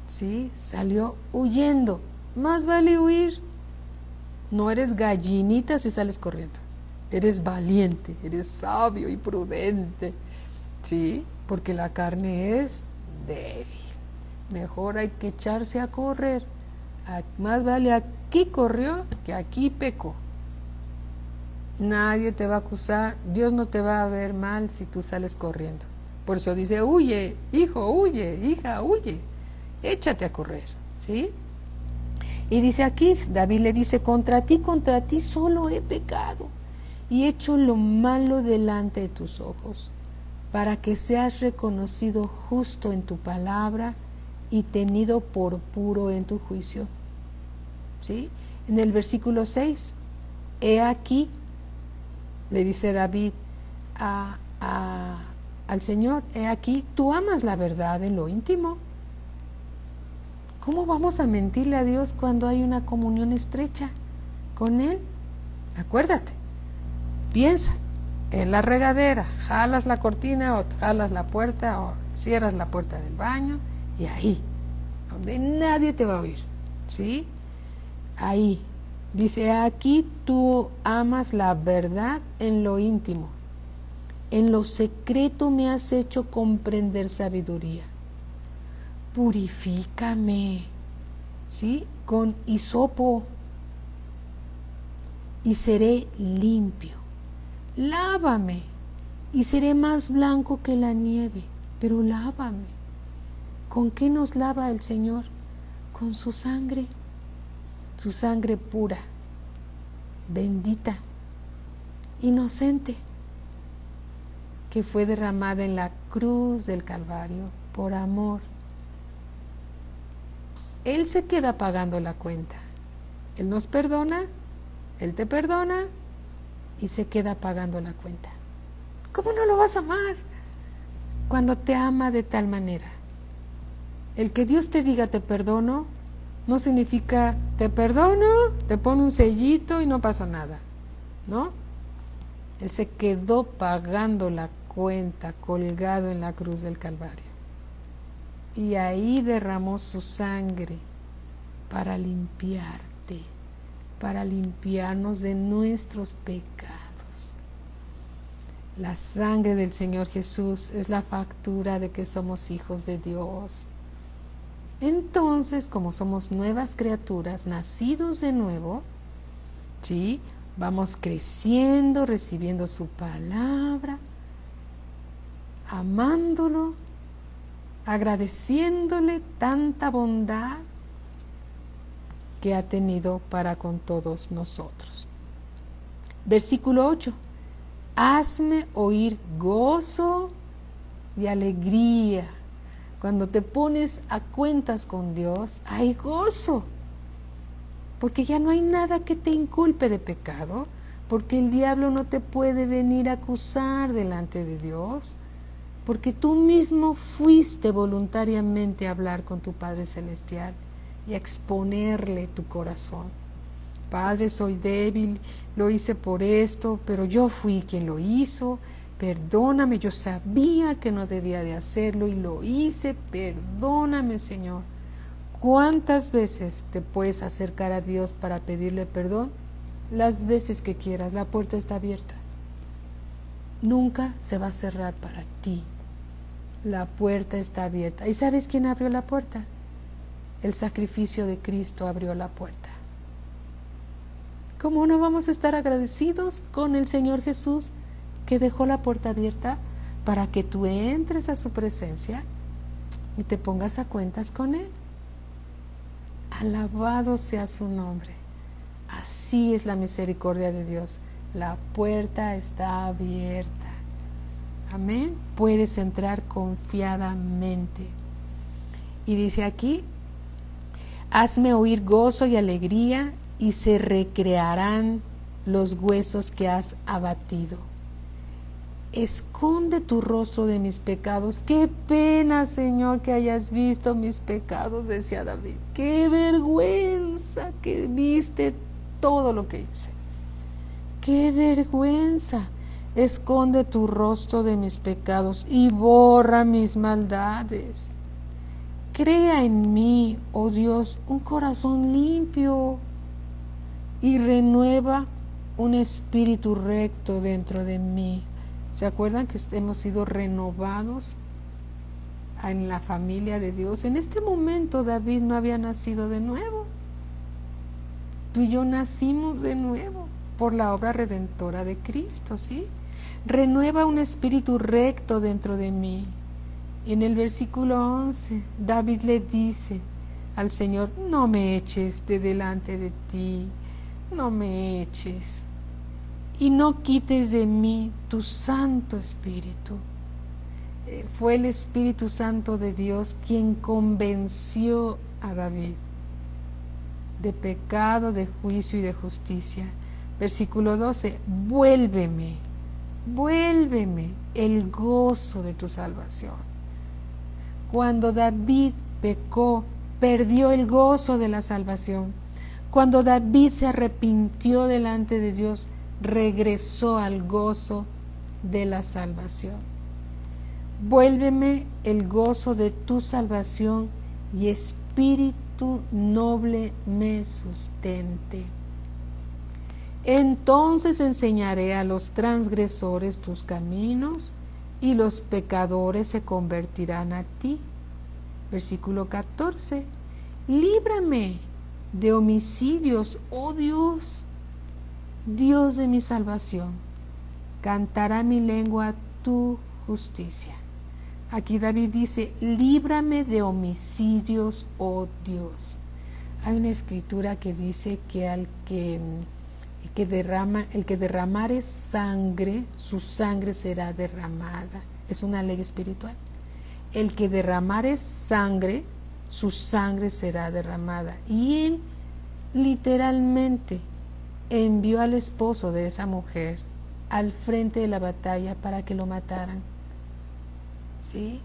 ¿Sí? Salió huyendo. Más vale huir. No eres gallinita si sales corriendo. Eres valiente, eres sabio y prudente, ¿sí? Porque la carne es débil. Mejor hay que echarse a correr. Más vale aquí corrió que aquí pecó. Nadie te va a acusar, Dios no te va a ver mal si tú sales corriendo. Por eso dice, huye, hijo, huye, hija, huye. Échate a correr, ¿sí? Y dice aquí, David le dice, contra ti solo he pecado y hecho lo malo delante de tus ojos, para que seas reconocido justo en tu palabra y tenido por puro en tu juicio. ¿Sí? En el versículo 6, he aquí, le dice David al Señor, he aquí, tú amas la verdad en lo íntimo. ¿Cómo vamos a mentirle a Dios cuando hay una comunión estrecha con Él? Acuérdate, piensa en la regadera, jalas la cortina o jalas la puerta o cierras la puerta del baño y ahí, donde nadie te va a oír, ¿sí? Ahí, dice, aquí tú amas la verdad en lo íntimo, en lo secreto me has hecho comprender sabiduría. Purifícame, ¿sí? Con hisopo y seré limpio. Lávame y seré más blanco que la nieve, pero lávame. ¿Con qué nos lava el Señor? Con su sangre pura, bendita, inocente, que fue derramada en la cruz del Calvario por amor. Él se queda pagando la cuenta. Él nos perdona, Él te perdona y se queda pagando la cuenta. ¿Cómo no lo vas a amar cuando te ama de tal manera? El que Dios te diga te perdono no significa te perdono, te pone un sellito y no pasó nada, ¿no? Él se quedó pagando la cuenta, colgado en la cruz del Calvario. Y ahí derramó su sangre para limpiarte, para limpiarnos de nuestros pecados. La sangre del Señor Jesús es la factura de que somos hijos de Dios. Entonces, como somos nuevas criaturas, nacidos de nuevo, ¿sí? Vamos creciendo, recibiendo su palabra, amándolo, agradeciéndole tanta bondad que ha tenido para con todos nosotros. Versículo 8. Hazme oír gozo y alegría. Cuando te pones a cuentas con Dios, hay gozo, porque ya no hay nada que te inculpe de pecado, porque el diablo no te puede venir a acusar delante de Dios, porque tú mismo fuiste voluntariamente a hablar con tu Padre Celestial y a exponerle tu corazón. Padre, soy débil, lo hice por esto, pero yo fui quien lo hizo. Perdóname, yo sabía que no debía de hacerlo y lo hice. Perdóname, Señor. ¿Cuántas veces te puedes acercar a Dios para pedirle perdón? Las veces que quieras, la puerta está abierta. Nunca se va a cerrar para ti. La puerta está abierta. ¿Y sabes quién abrió la puerta? El sacrificio de Cristo abrió la puerta. ¿Cómo no vamos a estar agradecidos con el Señor Jesús que dejó la puerta abierta para que tú entres a su presencia y te pongas a cuentas con Él? Alabado sea su nombre. Así es la misericordia de Dios. La puerta está abierta. Amén. Puedes entrar confiadamente. Y dice aquí, hazme oír gozo y alegría y se recrearán los huesos que has abatido. Esconde tu rostro de mis pecados. Qué pena, Señor, que hayas visto mis pecados, decía David. Qué vergüenza que viste todo lo que hice. Qué vergüenza. Esconde tu rostro de mis pecados y borra mis maldades. Crea en mí, oh Dios, un corazón limpio y renueva un espíritu recto dentro de mí. ¿Se acuerdan que hemos sido renovados en la familia de Dios? En este momento David no había nacido de nuevo. Tú y yo nacimos de nuevo por la obra redentora de Cristo, ¿sí? Renueva un espíritu recto dentro de mí. En el versículo 11, David le dice al Señor, no me eches de delante de ti, no me eches, y no quites de mí tu Santo Espíritu. Fue el Espíritu Santo de Dios quien convenció a David de pecado, de juicio y de justicia. Versículo 12, vuélveme el gozo de tu salvación. Cuando David pecó, perdió el gozo de la salvación. Cuando David se arrepintió delante de Dios, regresó al gozo de la salvación. Vuélveme el gozo de tu salvación y espíritu noble me sustente. Entonces enseñaré a los transgresores tus caminos y los pecadores se convertirán a ti. Versículo 14. Líbrame de homicidios, oh Dios, Dios de mi salvación. Cantará mi lengua tu justicia. Aquí David dice, líbrame de homicidios, oh Dios. Hay una escritura que dice que el que derramare sangre, su sangre será derramada. Es una ley espiritual. El que derramare sangre, su sangre será derramada. Y él literalmente envió al esposo de esa mujer al frente de la batalla para que lo mataran. ¿Sí?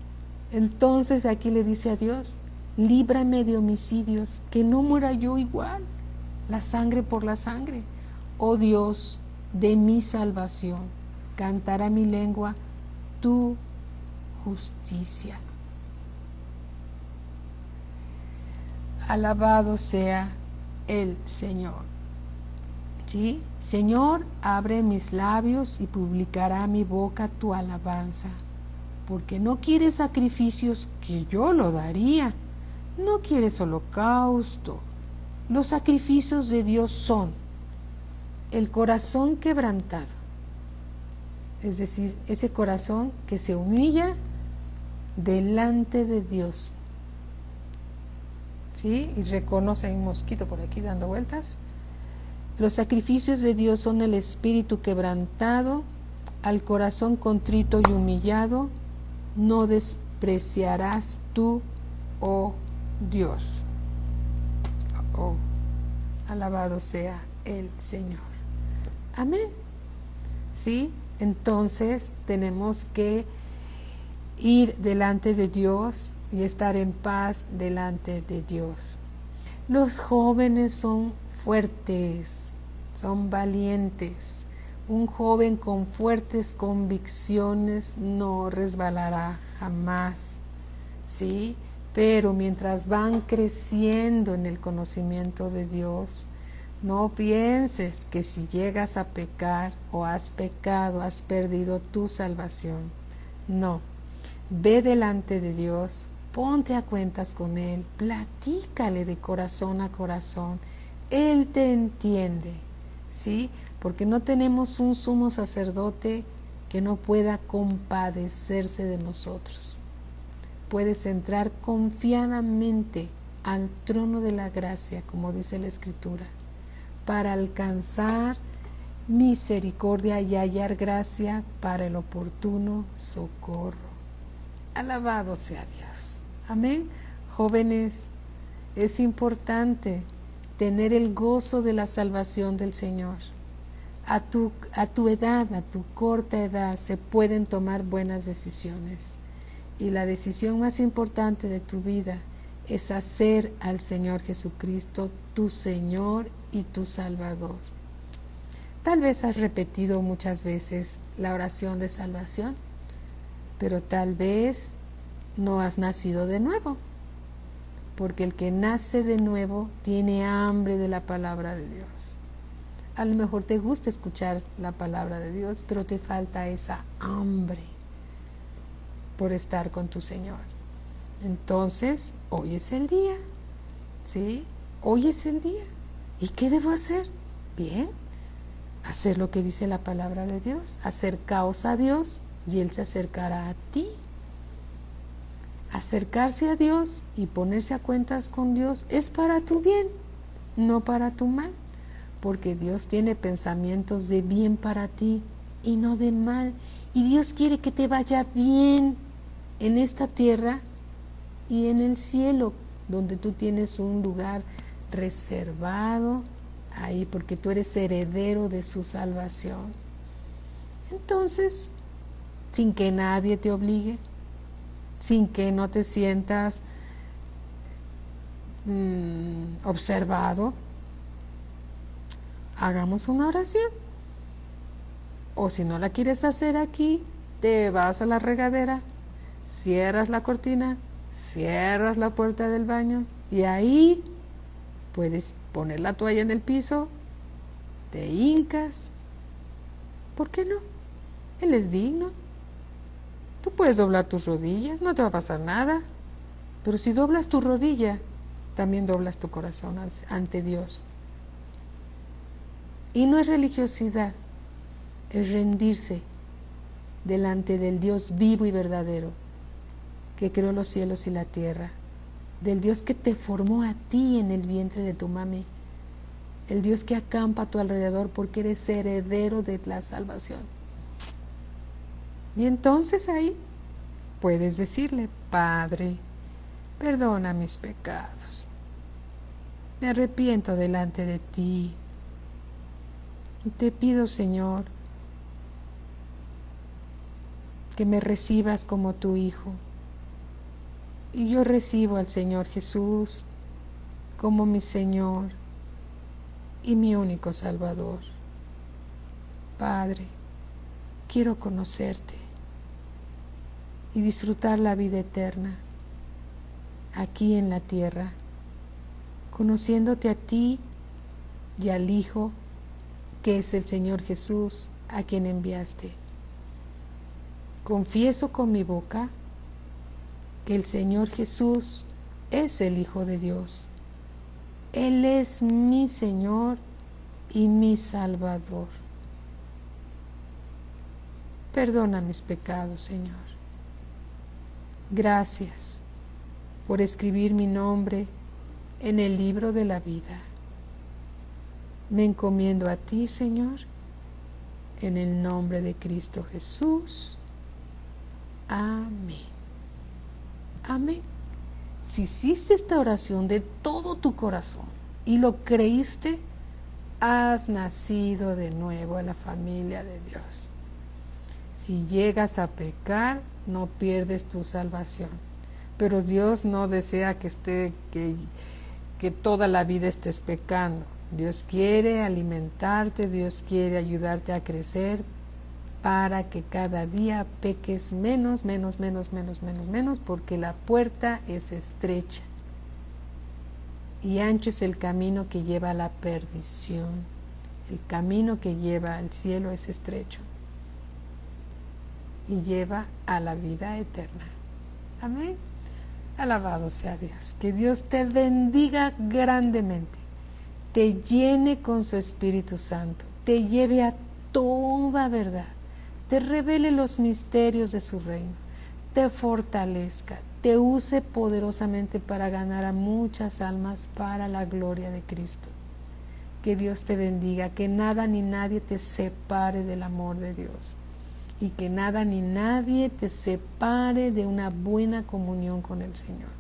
Entonces aquí le dice a Dios, líbrame de homicidios, que no muera yo igual, la sangre por la sangre. Oh Dios de mi salvación, cantará mi lengua tu justicia. Alabado sea el Señor. ¿Sí? Señor, abre mis labios y publicará mi boca tu alabanza, porque no quieres sacrificios que yo lo daría, no quieres holocausto. Los sacrificios de Dios son el corazón quebrantado, es decir, ese corazón que se humilla delante de Dios. ¿Sí? Y reconoce, hay un mosquito por aquí dando vueltas. Los sacrificios de Dios son el espíritu quebrantado, al corazón contrito y humillado no despreciarás tú, oh Dios. Oh, alabado sea el Señor. Amén. ¿Sí? Entonces tenemos que ir delante de Dios y estar en paz delante de Dios. Los jóvenes son fuertes, son valientes. Un joven con fuertes convicciones no resbalará jamás, ¿sí? Pero mientras van creciendo en el conocimiento de Dios, no pienses que si llegas a pecar o has pecado, has perdido tu salvación. No, ve delante de Dios, ponte a cuentas con Él, platícale de corazón a corazón. Él te entiende, ¿sí? Porque no tenemos un sumo sacerdote que no pueda compadecerse de nosotros. Puedes entrar confiadamente al trono de la gracia, como dice la Escritura, para alcanzar misericordia y hallar gracia para el oportuno socorro. Alabado sea Dios. Amén. Jóvenes, es importante tener el gozo de la salvación del Señor. A tu edad, a tu corta edad, se pueden tomar buenas decisiones. Y la decisión más importante de tu vida es hacer al Señor Jesucristo tu Señor y tu Salvador. Tal vez has repetido muchas veces la oración de salvación, pero tal vez no has nacido de nuevo, porque el que nace de nuevo tiene hambre de la palabra de Dios. A lo mejor te gusta escuchar la palabra de Dios, pero te falta esa hambre por estar con tu Señor. Entonces, hoy es el día, ¿sí? Hoy es el día. ¿Y qué debo hacer? Bien, hacer lo que dice la palabra de Dios, acercaos a Dios y Él se acercará a ti. Acercarse a Dios y ponerse a cuentas con Dios es para tu bien, no para tu mal, porque Dios tiene pensamientos de bien para ti y no de mal. Y Dios quiere que te vaya bien en esta tierra y en el cielo, donde tú tienes un lugar reservado ahí, porque tú eres heredero de su salvación. Entonces, sin que nadie te obligue, sin que no te sientas observado, hagamos una oración. O si no la quieres hacer aquí, te vas a la regadera, cierras la cortina, cierras la puerta del baño y ahí puedes poner la toalla en el piso, te hincas. ¿Por qué no? Él es digno. Tú puedes doblar tus rodillas, no te va a pasar nada. Pero si doblas tu rodilla, también doblas tu corazón ante Dios. Y no es religiosidad, es rendirse delante del Dios vivo y verdadero, que creó los cielos y la tierra, del Dios que te formó a ti en el vientre de tu mami, el Dios que acampa a tu alrededor porque eres heredero de la salvación. Y entonces ahí puedes decirle: Padre, perdona mis pecados, me arrepiento delante de ti, y te pido, Señor, que me recibas como tu Hijo. Y yo recibo al Señor Jesús como mi Señor y mi único Salvador. Padre, quiero conocerte y disfrutar la vida eterna aquí en la tierra, conociéndote a ti y al Hijo, que es el Señor Jesús, a quien enviaste. Confieso con mi boca que el Señor Jesús es el Hijo de Dios. Él es mi Señor y mi Salvador. Perdona mis pecados, Señor. Gracias por escribir mi nombre en el libro de la vida. Me encomiendo a ti, Señor, En el nombre de Cristo Jesús. Amén. Amén. Si hiciste esta oración de todo tu corazón y lo creíste, has nacido de nuevo a la familia de Dios. Si llegas a pecar, no pierdes tu salvación. Pero Dios no desea que toda la vida estés pecando. Dios quiere alimentarte, Dios quiere ayudarte a crecer para que cada día peques menos, porque la puerta es estrecha y ancho es el camino que lleva a la perdición. El camino que lleva al cielo es estrecho y lleva a la vida eterna. Amén. Alabado sea Dios. Que Dios te bendiga grandemente, te llene con su Espíritu Santo, te lleve a toda verdad, te revele los misterios de su reino, te fortalezca, te use poderosamente para ganar a muchas almas para la gloria de Cristo. Que Dios te bendiga, que nada ni nadie te separe del amor de Dios y que nada ni nadie te separe de una buena comunión con el Señor.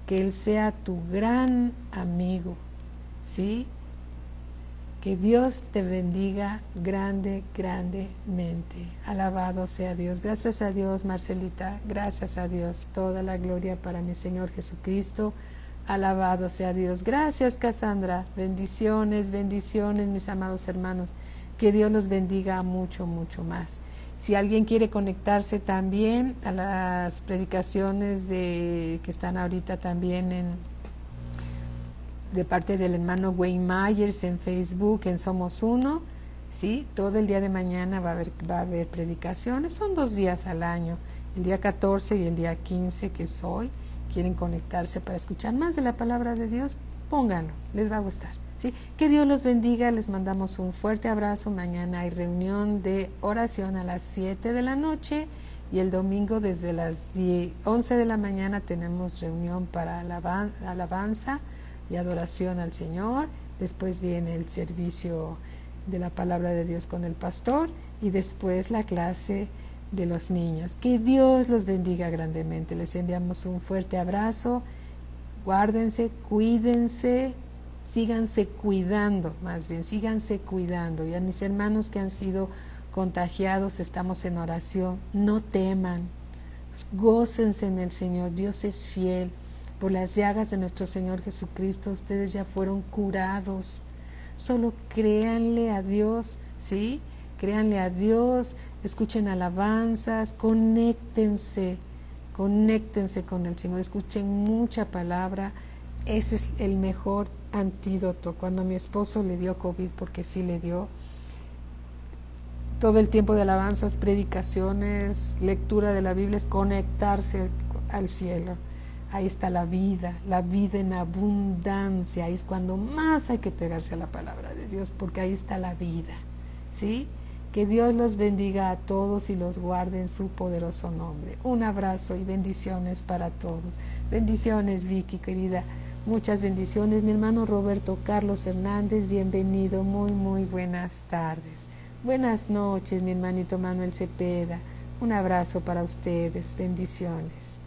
Que Él sea tu gran amigo, ¿sí? Que Dios te bendiga grandemente. Alabado sea Dios. Gracias a Dios, Marcelita. Gracias a Dios. Toda la gloria para mi Señor Jesucristo. Alabado sea Dios. Gracias, Cassandra. Bendiciones, mis amados hermanos. Que Dios los bendiga mucho más. Si alguien quiere conectarse también a las predicaciones que están ahorita también de parte del hermano Wayne Myers en Facebook, en Somos Uno, ¿sí? Todo el día de mañana va a haber predicaciones. Son 2 días al año, el día 14 y el día 15, que es hoy. Quieren conectarse para escuchar más de la palabra de Dios, pónganlo, les va a gustar. ¿Sí? Que Dios los bendiga, les mandamos un fuerte abrazo. Mañana hay reunión de oración a las 7 de la noche y el domingo desde las 11 de la mañana tenemos reunión para alabanza y adoración al Señor. Después viene el servicio de la palabra de Dios con el pastor y después la clase de los niños. Que Dios los bendiga grandemente. Les enviamos un fuerte abrazo. Guárdense, cuídense. Síganse cuidando, síganse cuidando. Y a mis hermanos que han sido contagiados, estamos en oración. No teman, gócense en el Señor. Dios es fiel. Por las llagas de nuestro Señor Jesucristo, ustedes ya fueron curados. Solo créanle a Dios, ¿sí? Créanle a Dios, escuchen alabanzas, conéctense con el Señor, escuchen mucha palabra. Ese es el mejor antídoto. Cuando a mi esposo le dio COVID, porque sí le dio, todo el tiempo de alabanzas, predicaciones, lectura de la Biblia es conectarse al cielo. Ahí está la vida en abundancia. Ahí es cuando más hay que pegarse a la palabra de Dios, porque ahí está la vida, ¿sí? Que Dios los bendiga a todos y los guarde en su poderoso nombre. Un abrazo y bendiciones para todos. Bendiciones, Vicky, querida. Muchas bendiciones. Mi hermano Roberto Carlos Hernández, bienvenido. Muy buenas tardes. Buenas noches, mi hermanito Manuel Cepeda. Un abrazo para ustedes. Bendiciones.